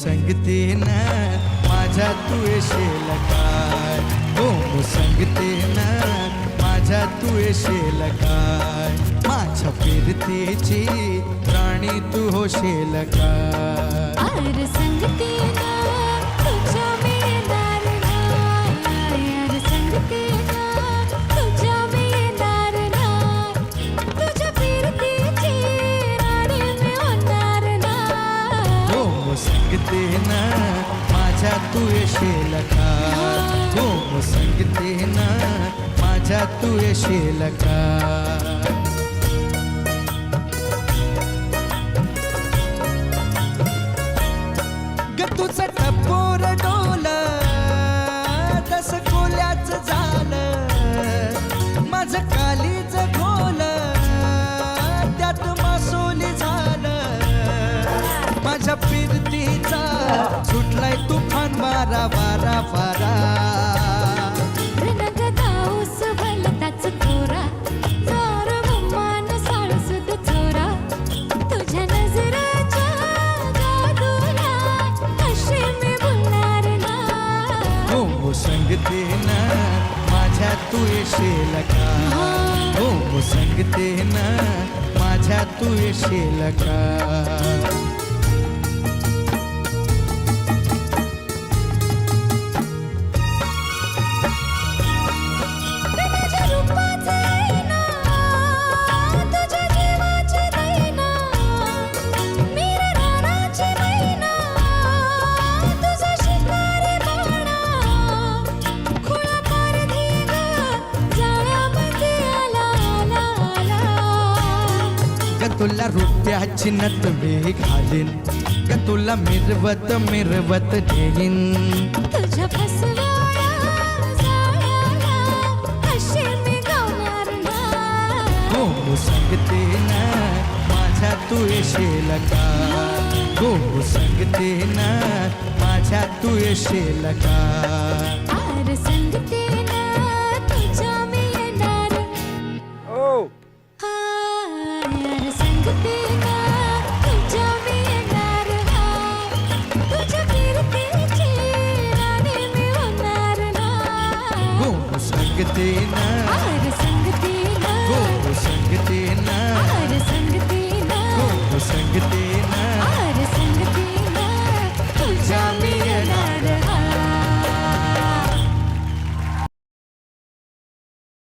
संगतीनं माझ्या तू येशील काय, हो संगतीनं माझ्या तू येशील काय, माझ्या फिरतीची राणी तू होशील काय. आर संगतीनं तुझ्या मिळणार नाही, आर संगतीनं तुझ्या मिळणार नाही, तुझ्या फिरतीची राणी मी होणार नाही. हो संगतीनं माझ्या तू येशील काय, हो संगतीनं माझ्या तू येशील काय. ग तुझं टपोर डोल तस कोल्याच झालं, माझं कालीच घोल त्यात मासोली झालं, माझ्या फिरतीचा सुटलाय तुफान वारा वारा वारा. रंग गाऊस भलताच थोरा, जोर गुमान साळसुद चोरा, तुझ्या नजराच्या जादूला अशी मी भुलणार नाही. हो संगतीनं माझ्या तू येशील का, हो संगतीनं माझ्या तू येशील का. माझ्या रूपाचं ऐना, तुझ्या जीवाची दैना, मीरा राणाची मैना, तुझा शिकारी बाणा, खुळा पारधी ग जाळ्यामध्ये आला आला आला. ग तुला रुपयाची नथवी घालीन, ग तुला मिरवत मिरवत घेईन, तुझ्या फसव्याला जाळ्याला अशी मी गावणार नाही. हो संगतीनं माझ्या तू येशील का, हो संगतीनं माझ्या तू येशील का. आर संगतीनं तुझ्या मी येणार, आर संगतीनं तुझ्या मी येणार, तुझ्या फिरतीची राणी मी होणार नाही. हो संगतीनं